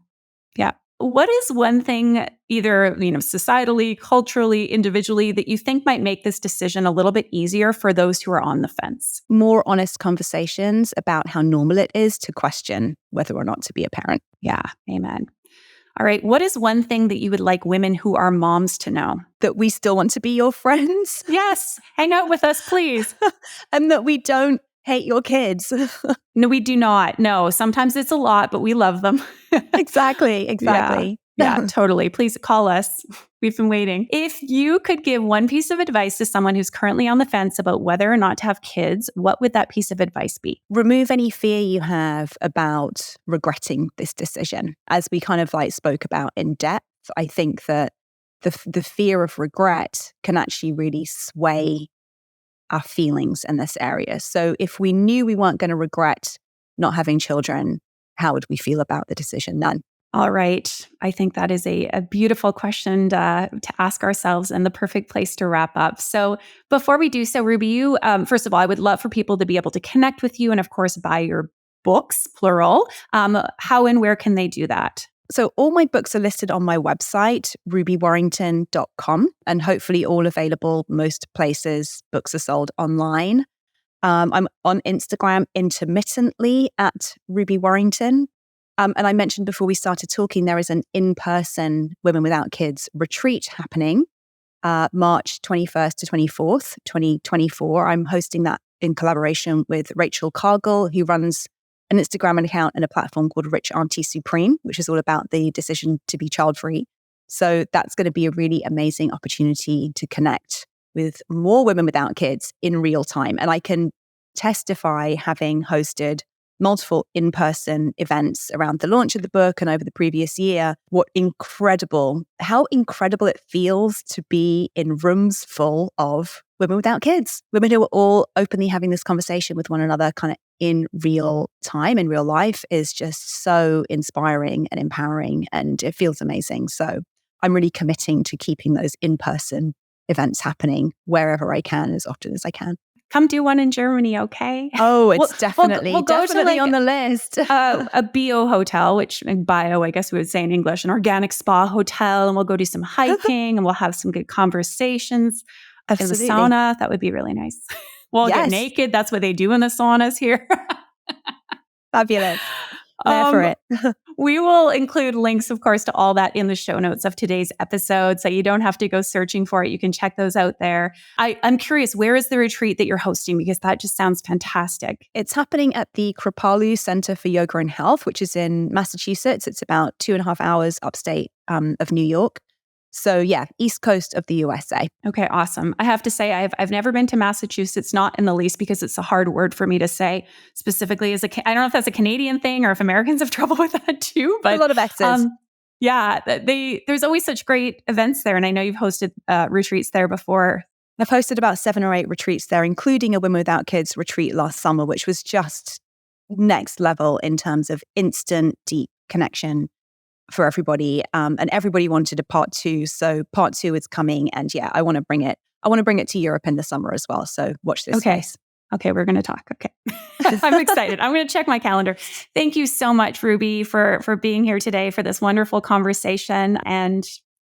Yeah. What is one thing, either, societally, culturally, individually, that you think might make this decision a little bit easier for those who are on the fence? More honest conversations about how normal it is to question whether or not to be a parent. Yeah. Amen. All right. What is one thing that you would like women who are moms to know? That we still want to be your friends. Yes. Hang out with us, please. And that we don't hate your kids. No, we do not. No, sometimes it's a lot, but we love them. Exactly. Yeah, totally. Please call us. We've been waiting. If you could give one piece of advice to someone who's currently on the fence about whether or not to have kids, what would that piece of advice be? Remove any fear you have about regretting this decision. As we kind of spoke about in depth, I think that the fear of regret can actually really sway our feelings in this area. So if we knew we weren't going to regret not having children, how would we feel about the decision? None. All right. I think that is a beautiful question to ask ourselves and the perfect place to wrap up. So before we do so, Ruby, you, first of all, I would love for people to be able to connect with you and, of course, buy your books, plural. How and where can they do that? So all my books are listed on my website, rubywarrington.com, and hopefully all available most places books are sold online. I'm on Instagram intermittently at Ruby Warrington. And I mentioned before we started talking, there is an in-person Women Without Kids retreat happening March 21st to 24th, 2024. I'm hosting that in collaboration with Rachel Cargill, who runs an Instagram account and a platform called Rich Auntie Supreme, which is all about the decision to be child-free. So that's going to be a really amazing opportunity to connect with more women without kids in real time. And I can testify, having hosted multiple in-person events around the launch of the book and over the previous year, how incredible it feels to be in rooms full of women without kids, women who are all openly having this conversation with one another kind of in real time, in real life, is just so inspiring and empowering, and it feels amazing. So I'm really committing to keeping those in-person events happening wherever I can, as often as I can. Come do one in Germany, okay? Oh, it's definitely we'll go to on the list. A bio hotel, which bio, I guess we would say in English, an organic spa hotel, and we'll go do some hiking and we'll have some good conversations. Absolutely. In the sauna, that would be really nice. We'll get naked. That's what they do in the saunas here. Fabulous. There for it. We will include links, of course, to all that in the show notes of today's episode, so you don't have to go searching for it. You can check those out there. I'm curious, where is the retreat that you're hosting? Because that just sounds fantastic. It's happening at the Kripalu Center for Yoga and Health, which is in Massachusetts. It's about 2.5 hours upstate of New York. So yeah, east coast of the USA. Okay, awesome. I have to say, I've never been to Massachusetts, not in the least, because it's a hard word for me to say. Specifically, I don't know if that's a Canadian thing or if Americans have trouble with that too. But a lot of X's. Yeah, there's always such great events there, and I know you've hosted retreats there before. I've hosted about 7 or 8 retreats there, including a Women Without Kids retreat last summer, which was just next level in terms of instant, deep connection for everybody. And everybody wanted a part 2. So part 2 is coming. And yeah, I want to bring it to Europe in the summer as well. So watch this space. Okay, we're going to talk. Okay. I'm excited. I'm going to check my calendar. Thank you so much, Ruby, for being here today for this wonderful conversation. And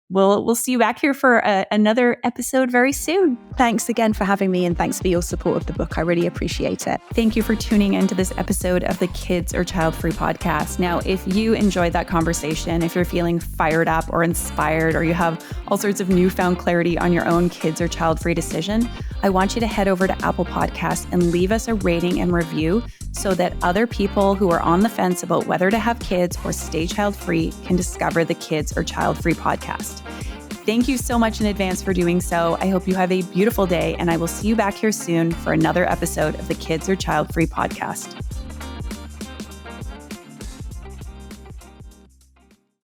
we'll see you back here for another episode very soon. Thanks again for having me, and thanks for your support of the book. I really appreciate it. Thank you for tuning into this episode of the Kids Are Child-Free podcast. Now, if you enjoyed that conversation, if you're feeling fired up or inspired, or you have all sorts of newfound clarity on your own kids or child-free decision, I want you to head over to Apple Podcasts and leave us a rating and review so that other people who are on the fence about whether to have kids or stay child-free can discover the Kids Are Child-Free podcast. Thank you so much in advance for doing so. I hope you have a beautiful day, and I will see you back here soon for another episode of the Kids Are Child-Free podcast.